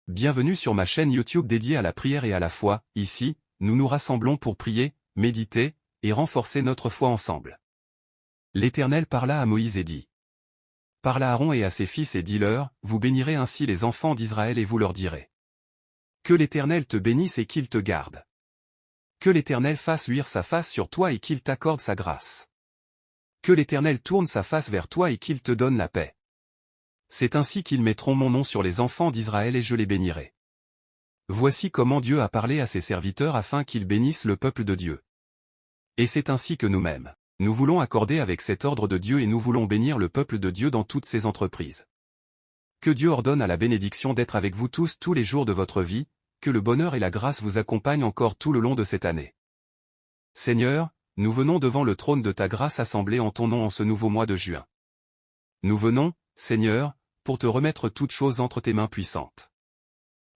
Bienvenue sur ma chaîne YouTube dédiée à la prière et à la foi. Ici, nous nous rassemblons pour prier, méditer, et renforcer notre foi ensemble. L'Éternel parla à Moïse et dit: Parle à Aaron et à ses fils et dis-leur, vous bénirez ainsi les enfants d'Israël et vous leur direz: Que l'Éternel te bénisse et qu'il te garde. Que l'Éternel fasse luire sa face sur toi et qu'il t'accorde sa grâce. Que l'Éternel tourne sa face vers toi et qu'il te donne la paix. C'est ainsi qu'ils mettront mon nom sur les enfants d'Israël et je les bénirai. Voici comment Dieu a parlé à ses serviteurs afin qu'ils bénissent le peuple de Dieu. Et c'est ainsi que nous-mêmes, nous voulons accorder avec cet ordre de Dieu et nous voulons bénir le peuple de Dieu dans toutes ses entreprises. Que Dieu ordonne à la bénédiction d'être avec vous tous les jours de votre vie, que le bonheur et la grâce vous accompagnent encore tout le long de cette année. Seigneur, nous venons devant le trône de ta grâce assemblés en ton nom en ce nouveau mois de juin. Nous venons, Seigneur, pour te remettre toutes choses entre tes mains puissantes.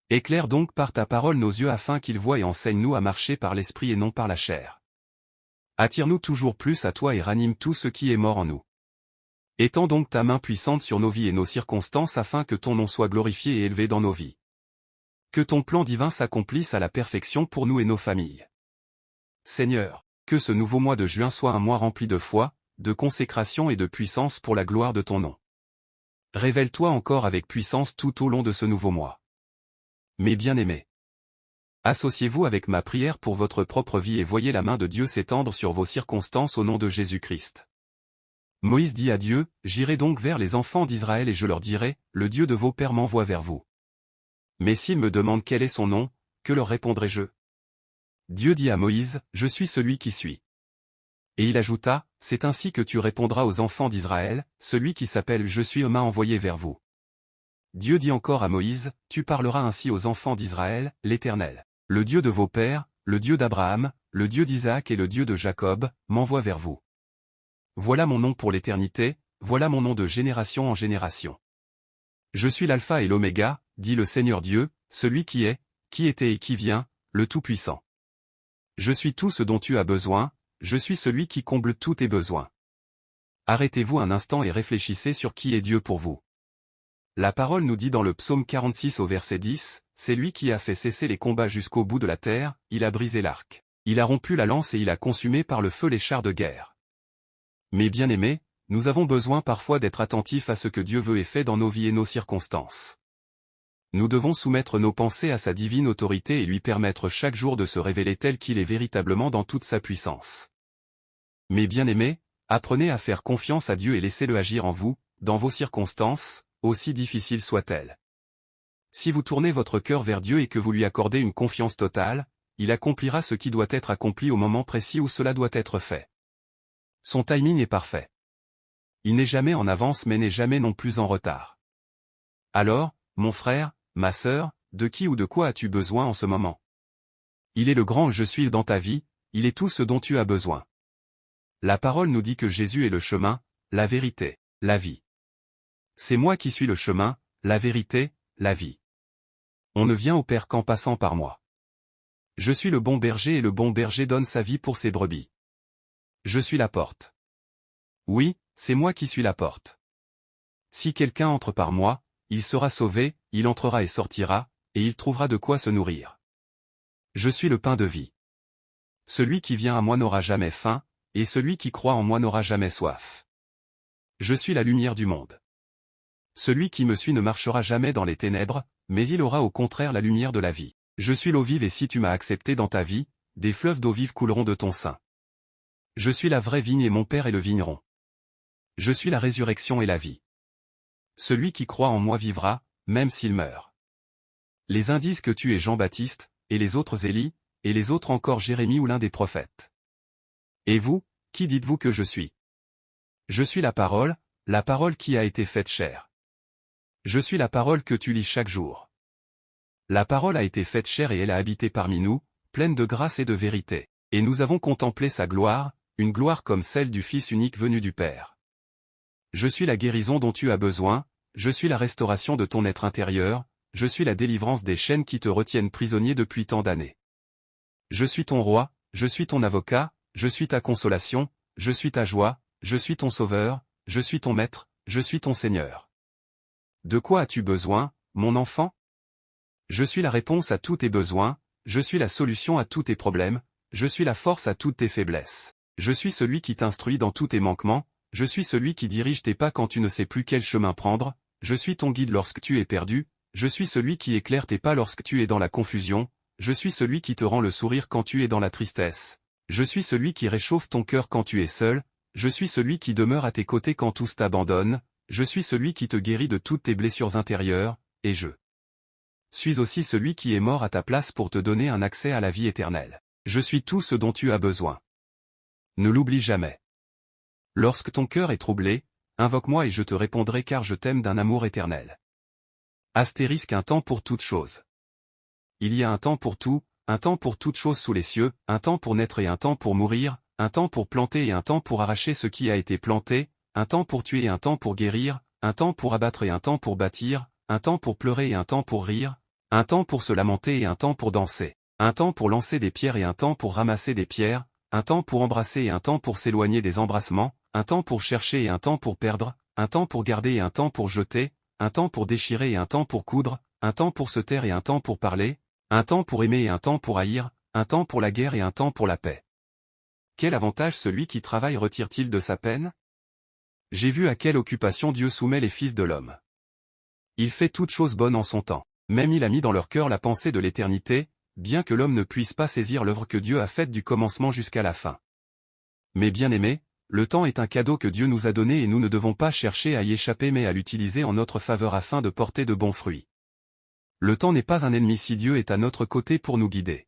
Éclaire donc par ta parole nos yeux afin qu'ils voient et enseigne-nous à marcher par l'esprit et non par la chair. Attire-nous toujours plus à toi et ranime tout ce qui est mort en nous. Étends donc ta main puissante sur nos vies et nos circonstances afin que ton nom soit glorifié et élevé dans nos vies. Que ton plan divin s'accomplisse à la perfection pour nous et nos familles. Seigneur, que ce nouveau mois de juin soit un mois rempli de foi, de consécration et de puissance pour la gloire de ton nom. Révèle-toi encore avec puissance tout au long de ce nouveau mois. Mes bien-aimés, associez-vous avec ma prière pour votre propre vie et voyez la main de Dieu s'étendre sur vos circonstances au nom de Jésus-Christ. Moïse dit à Dieu: J'irai donc vers les enfants d'Israël et je leur dirai: Le Dieu de vos pères m'envoie vers vous. Mais s'ils me demandent quel est son nom, que leur répondrai-je? Dieu dit à Moïse: Je suis celui qui suis. Et il ajouta: C'est ainsi que tu répondras aux enfants d'Israël, celui qui s'appelle Je suis m'a envoyé vers vous. Dieu dit encore à Moïse: Tu parleras ainsi aux enfants d'Israël, l'Éternel, le Dieu de vos pères, le Dieu d'Abraham, le Dieu d'Isaac et le Dieu de Jacob, m'envoie vers vous. Voilà mon nom pour l'éternité, voilà mon nom de génération en génération. Je suis l'Alpha et l'Oméga, dit le Seigneur Dieu, celui qui est, qui était et qui vient, le Tout-Puissant. Je suis tout ce dont tu as besoin, je suis celui qui comble tous tes besoins. Arrêtez-vous un instant et réfléchissez sur qui est Dieu pour vous. La parole nous dit dans le psaume 46 au verset 10, c'est lui qui a fait cesser les combats jusqu'au bout de la terre, il a brisé l'arc, il a rompu la lance et il a consumé par le feu les chars de guerre. Mes bien-aimés, nous avons besoin parfois d'être attentifs à ce que Dieu veut et fait dans nos vies et nos circonstances. Nous devons soumettre nos pensées à sa divine autorité et lui permettre chaque jour de se révéler tel qu'il est véritablement dans toute sa puissance. Mes bien-aimés, apprenez à faire confiance à Dieu et laissez-le agir en vous, dans vos circonstances, aussi difficiles soient-elles. Si vous tournez votre cœur vers Dieu et que vous lui accordez une confiance totale, il accomplira ce qui doit être accompli au moment précis où cela doit être fait. Son timing est parfait. Il n'est jamais en avance mais n'est jamais non plus en retard. Alors, mon frère, ma sœur, de qui ou de quoi as-tu besoin en ce moment? Il est le grand Je suis dans ta vie, il est tout ce dont tu as besoin. La parole nous dit que Jésus est le chemin, la vérité, la vie. C'est moi qui suis le chemin, la vérité, la vie. On ne vient au Père qu'en passant par moi. Je suis le bon berger et le bon berger donne sa vie pour ses brebis. Je suis la porte. Oui, c'est moi qui suis la porte. Si quelqu'un entre par moi, il sera sauvé, il entrera et sortira, et il trouvera de quoi se nourrir. Je suis le pain de vie. Celui qui vient à moi n'aura jamais faim, et celui qui croit en moi n'aura jamais soif. Je suis la lumière du monde. Celui qui me suit ne marchera jamais dans les ténèbres, mais il aura au contraire la lumière de la vie. Je suis l'eau vive et si tu m'as accepté dans ta vie, des fleuves d'eau vive couleront de ton sein. Je suis la vraie vigne et mon Père est le vigneron. Je suis la résurrection et la vie. Celui qui croit en moi vivra, même s'il meurt. Les uns disent que tu es Jean-Baptiste, et les autres Élie, et les autres encore Jérémie ou l'un des prophètes. Et vous, qui dites-vous que je suis? Je suis la parole qui a été faite chair. Je suis la parole que tu lis chaque jour. La parole a été faite chair et elle a habité parmi nous, pleine de grâce et de vérité. Et nous avons contemplé sa gloire, une gloire comme celle du Fils unique venu du Père. Je suis la guérison dont tu as besoin, je suis la restauration de ton être intérieur, je suis la délivrance des chaînes qui te retiennent prisonnier depuis tant d'années. Je suis ton roi, je suis ton avocat, je suis ta consolation, je suis ta joie, je suis ton sauveur, je suis ton maître, je suis ton Seigneur. De quoi as-tu besoin, mon enfant? Je suis la réponse à tous tes besoins, je suis la solution à tous tes problèmes, je suis la force à toutes tes faiblesses. Je suis celui qui t'instruit dans tous tes manquements, je suis celui qui dirige tes pas quand tu ne sais plus quel chemin prendre, je suis ton guide lorsque tu es perdu, je suis celui qui éclaire tes pas lorsque tu es dans la confusion, je suis celui qui te rend le sourire quand tu es dans la tristesse, je suis celui qui réchauffe ton cœur quand tu es seul, je suis celui qui demeure à tes côtés quand tous t'abandonnent, je suis celui qui te guérit de toutes tes blessures intérieures, et je suis aussi celui qui est mort à ta place pour te donner un accès à la vie éternelle. Je suis tout ce dont tu as besoin. Ne l'oublie jamais. Lorsque ton cœur est troublé, invoque-moi et je te répondrai car je t'aime d'un amour éternel. Astérisque un temps pour toute chose. Il y a un temps pour tout, un temps pour toute chose sous les cieux, un temps pour naître et un temps pour mourir, un temps pour planter et un temps pour arracher ce qui a été planté, un temps pour tuer et un temps pour guérir, un temps pour abattre et un temps pour bâtir, un temps pour pleurer et un temps pour rire, un temps pour se lamenter et un temps pour danser, un temps pour lancer des pierres et un temps pour ramasser des pierres, un temps pour embrasser et un temps pour s'éloigner des embrassements, un temps pour chercher et un temps pour perdre, un temps pour garder et un temps pour jeter, un temps pour déchirer et un temps pour coudre, un temps pour se taire et un temps pour parler, un temps pour aimer et un temps pour haïr, un temps pour la guerre et un temps pour la paix. Quel avantage celui qui travaille retire-t-il de sa peine? J'ai vu à quelle occupation Dieu soumet les fils de l'homme. Il fait toutes choses bonnes en son temps. Même il a mis dans leur cœur la pensée de l'éternité, bien que l'homme ne puisse pas saisir l'œuvre que Dieu a faite du commencement jusqu'à la fin. Mais bien-aimés, le temps est un cadeau que Dieu nous a donné et nous ne devons pas chercher à y échapper mais à l'utiliser en notre faveur afin de porter de bons fruits. Le temps n'est pas un ennemi si Dieu est à notre côté pour nous guider.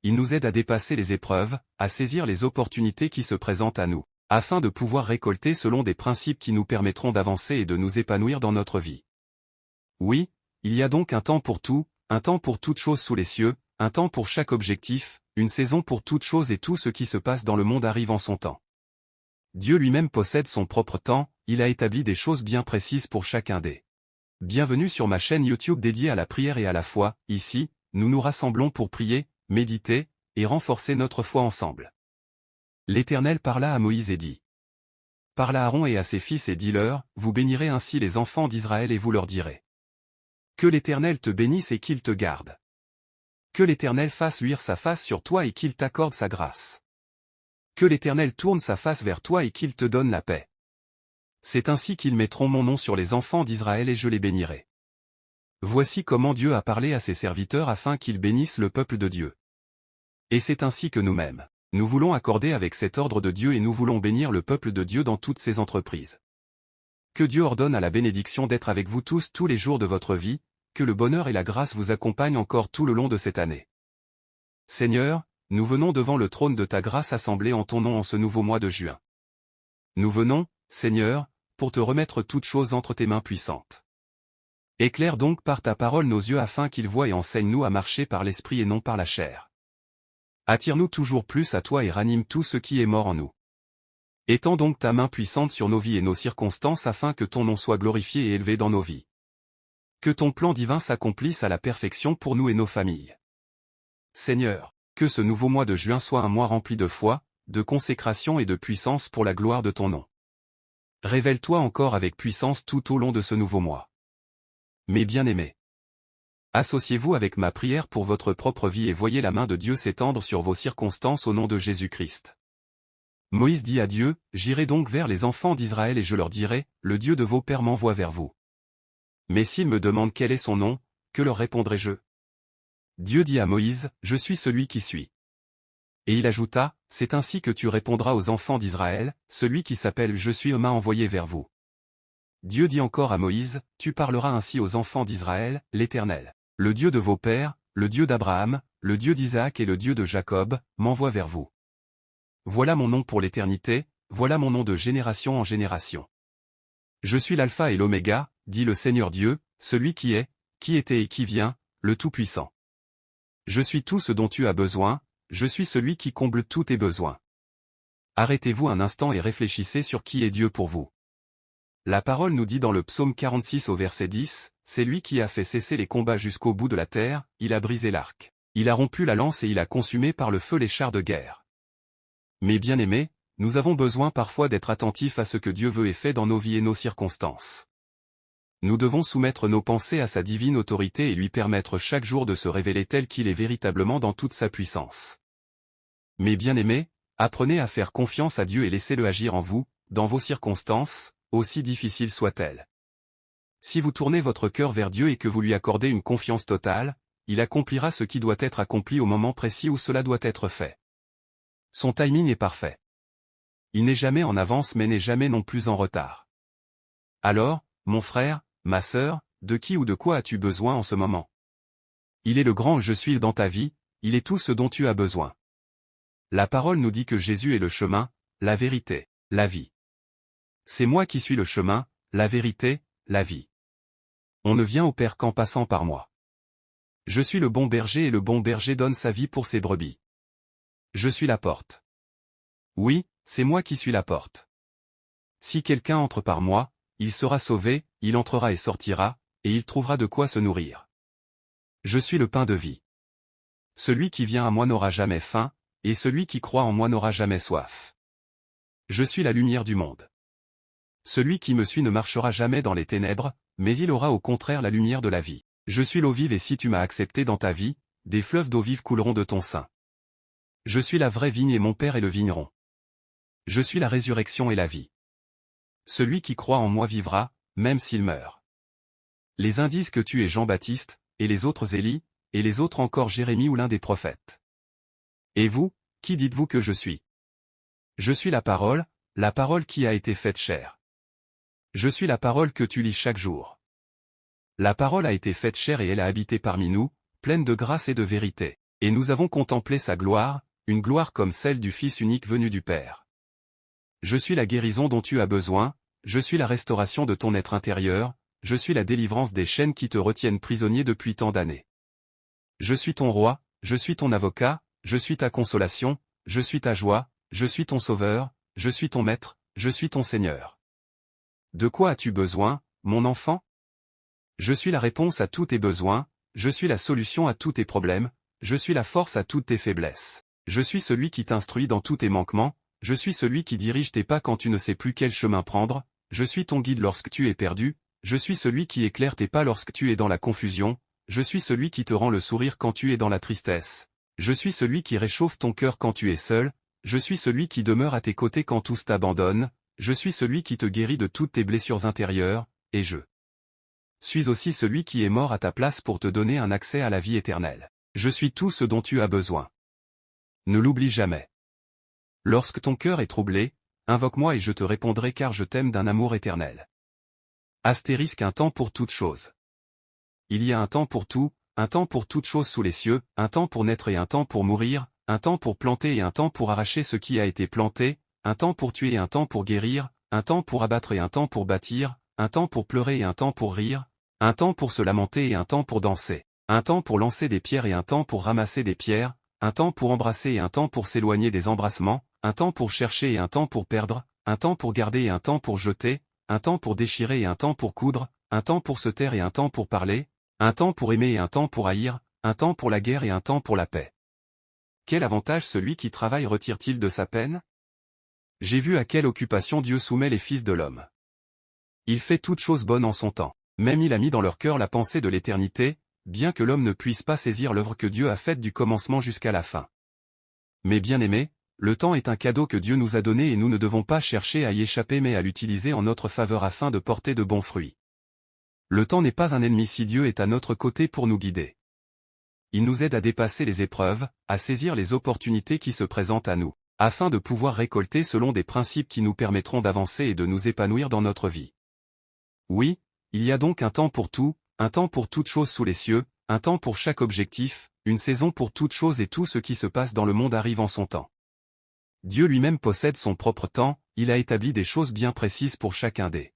Il nous aide à dépasser les épreuves, à saisir les opportunités qui se présentent à nous, afin de pouvoir récolter selon des principes qui nous permettront d'avancer et de nous épanouir dans notre vie. Oui, il y a donc un temps pour tout, un temps pour toute chose sous les cieux, un temps pour chaque objectif, une saison pour toute chose et tout ce qui se passe dans le monde arrive en son temps. Dieu lui-même possède son propre temps, il a établi des choses bien précises pour chacun des. Bienvenue sur ma chaîne YouTube dédiée à la prière et à la foi, ici, nous nous rassemblons pour prier, méditer, et renforcer notre foi ensemble. L'Éternel parla à Moïse et dit. Parle à Aaron et à ses fils et dis-leur, vous bénirez ainsi les enfants d'Israël et vous leur direz. Que l'Éternel te bénisse et qu'il te garde. Que l'Éternel fasse luire sa face sur toi et qu'il t'accorde sa grâce. Que l'Éternel tourne sa face vers toi et qu'il te donne la paix. C'est ainsi qu'ils mettront mon nom sur les enfants d'Israël et je les bénirai. Voici comment Dieu a parlé à ses serviteurs afin qu'ils bénissent le peuple de Dieu. Et c'est ainsi que nous-mêmes, nous voulons accorder avec cet ordre de Dieu et nous voulons bénir le peuple de Dieu dans toutes ses entreprises. Que Dieu ordonne à la bénédiction d'être avec vous tous les jours de votre vie, que le bonheur et la grâce vous accompagnent encore tout le long de cette année. Seigneur, nous venons devant le trône de ta grâce assemblée en ton nom en ce nouveau mois de juin. Nous venons, Seigneur, pour te remettre toutes choses entre tes mains puissantes. Éclaire donc par ta parole nos yeux afin qu'ils voient et enseigne-nous à marcher par l'esprit et non par la chair. Attire-nous toujours plus à toi et ranime tout ce qui est mort en nous. Étends donc ta main puissante sur nos vies et nos circonstances afin que ton nom soit glorifié et élevé dans nos vies. Que ton plan divin s'accomplisse à la perfection pour nous et nos familles. Seigneur, que ce nouveau mois de juin soit un mois rempli de foi, de consécration et de puissance pour la gloire de ton nom. Révèle-toi encore avec puissance tout au long de ce nouveau mois. Mes bien-aimés, associez-vous avec ma prière pour votre propre vie et voyez la main de Dieu s'étendre sur vos circonstances au nom de Jésus-Christ. Moïse dit à Dieu, j'irai donc vers les enfants d'Israël et je leur dirai, le Dieu de vos pères m'envoie vers vous. Mais s'ils me demandent quel est son nom, que leur répondrai-je? Dieu dit à Moïse, je suis celui qui suis. Et il ajouta, c'est ainsi que tu répondras aux enfants d'Israël, celui qui s'appelle Je suis m'a envoyé vers vous. Dieu dit encore à Moïse, tu parleras ainsi aux enfants d'Israël, l'Éternel, le Dieu de vos pères, le Dieu d'Abraham, le Dieu d'Isaac et le Dieu de Jacob, m'envoie vers vous. Voilà mon nom pour l'éternité, voilà mon nom de génération en génération. Je suis l'alpha et l'oméga, dit le Seigneur Dieu, celui qui est, qui était et qui vient, le Tout-Puissant. Je suis tout ce dont tu as besoin, je suis celui qui comble tous tes besoins. Arrêtez-vous un instant et réfléchissez sur qui est Dieu pour vous. La parole nous dit dans le psaume 46 au verset 10, c'est lui qui a fait cesser les combats jusqu'au bout de la terre, il a brisé l'arc, il a rompu la lance et il a consumé par le feu les chars de guerre. Mes bien-aimés, nous avons besoin parfois d'être attentifs à ce que Dieu veut et fait dans nos vies et nos circonstances. Nous devons soumettre nos pensées à sa divine autorité et lui permettre chaque jour de se révéler tel qu'il est véritablement dans toute sa puissance. Mes bien-aimés, apprenez à faire confiance à Dieu et laissez-le agir en vous, dans vos circonstances, aussi difficiles soient-elles. Si vous tournez votre cœur vers Dieu et que vous lui accordez une confiance totale, il accomplira ce qui doit être accompli au moment précis où cela doit être fait. Son timing est parfait. Il n'est jamais en avance mais n'est jamais non plus en retard. Alors, mon frère, ma sœur, de qui ou de quoi as-tu besoin en ce moment? Il est le grand je suis dans ta vie, il est tout ce dont tu as besoin. La parole nous dit que Jésus est le chemin, la vérité, la vie. C'est moi qui suis le chemin, la vérité, la vie. On ne vient au Père qu'en passant par moi. Je suis le bon berger et le bon berger donne sa vie pour ses brebis. Je suis la porte. Oui, c'est moi qui suis la porte. Si quelqu'un entre par moi, il sera sauvé, il entrera et sortira, et il trouvera de quoi se nourrir. Je suis le pain de vie. Celui qui vient à moi n'aura jamais faim, et celui qui croit en moi n'aura jamais soif. Je suis la lumière du monde. Celui qui me suit ne marchera jamais dans les ténèbres, mais il aura au contraire la lumière de la vie. Je suis l'eau vive et si tu m'as accepté dans ta vie, des fleuves d'eau vive couleront de ton sein. Je suis la vraie vigne et mon Père est le vigneron. Je suis la résurrection et la vie. Celui qui croit en moi vivra, même s'il meurt. Les uns disent que tu es Jean-Baptiste, et les autres Élie, et les autres encore Jérémie ou l'un des prophètes. Et vous, qui dites-vous que je suis? Je suis la parole qui a été faite chair. Je suis la parole que tu lis chaque jour. La parole a été faite chair et elle a habité parmi nous, pleine de grâce et de vérité. Et nous avons contemplé sa gloire, une gloire comme celle du Fils unique venu du Père. Je suis la guérison dont tu as besoin, je suis la restauration de ton être intérieur, je suis la délivrance des chaînes qui te retiennent prisonnier depuis tant d'années. Je suis ton roi, je suis ton avocat, je suis ta consolation, je suis ta joie, je suis ton sauveur, je suis ton maître, je suis ton Seigneur. De quoi as-tu besoin, mon enfant? Je suis la réponse à tous tes besoins, je suis la solution à tous tes problèmes, je suis la force à toutes tes faiblesses. Je suis celui qui t'instruit dans tous tes manquements, je suis celui qui dirige tes pas quand tu ne sais plus quel chemin prendre, je suis ton guide lorsque tu es perdu, je suis celui qui éclaire tes pas lorsque tu es dans la confusion, je suis celui qui te rend le sourire quand tu es dans la tristesse, je suis celui qui réchauffe ton cœur quand tu es seul, je suis celui qui demeure à tes côtés quand tous t'abandonnent, je suis celui qui te guérit de toutes tes blessures intérieures, et je suis aussi celui qui est mort à ta place pour te donner un accès à la vie éternelle. Je suis tout ce dont tu as besoin. Ne l'oublie jamais. Lorsque ton cœur est troublé, invoque-moi et je te répondrai car je t'aime d'un amour éternel. Astérisque un temps pour toute chose. Il y a un temps pour tout, un temps pour toute chose sous les cieux, un temps pour naître et un temps pour mourir, un temps pour planter et un temps pour arracher ce qui a été planté, un temps pour tuer et un temps pour guérir, un temps pour abattre et un temps pour bâtir, un temps pour pleurer et un temps pour rire, un temps pour se lamenter et un temps pour danser, un temps pour lancer des pierres et un temps pour ramasser des pierres, un temps pour embrasser et un temps pour s'éloigner des embrassements, un temps pour chercher et un temps pour perdre, un temps pour garder et un temps pour jeter, un temps pour déchirer et un temps pour coudre, un temps pour se taire et un temps pour parler, un temps pour aimer et un temps pour haïr, un temps pour la guerre et un temps pour la paix. Quel avantage celui qui travaille retire-t-il de sa peine? J'ai vu à quelle occupation Dieu soumet les fils de l'homme. Il fait toutes choses bonnes en son temps. Même il a mis dans leur cœur la pensée de l'éternité, bien que l'homme ne puisse pas saisir l'œuvre que Dieu a faite du commencement jusqu'à la fin. Mais bien-aimés, le temps est un cadeau que Dieu nous a donné et nous ne devons pas chercher à y échapper mais à l'utiliser en notre faveur afin de porter de bons fruits. Le temps n'est pas un ennemi si Dieu est à notre côté pour nous guider. Il nous aide à dépasser les épreuves, à saisir les opportunités qui se présentent à nous, afin de pouvoir récolter selon des principes qui nous permettront d'avancer et de nous épanouir dans notre vie. Oui, il y a donc un temps pour tout, un temps pour toute chose sous les cieux, un temps pour chaque objectif, une saison pour toute chose et tout ce qui se passe dans le monde arrive en son temps. Dieu lui-même possède son propre temps, il a établi des choses bien précises pour chacun des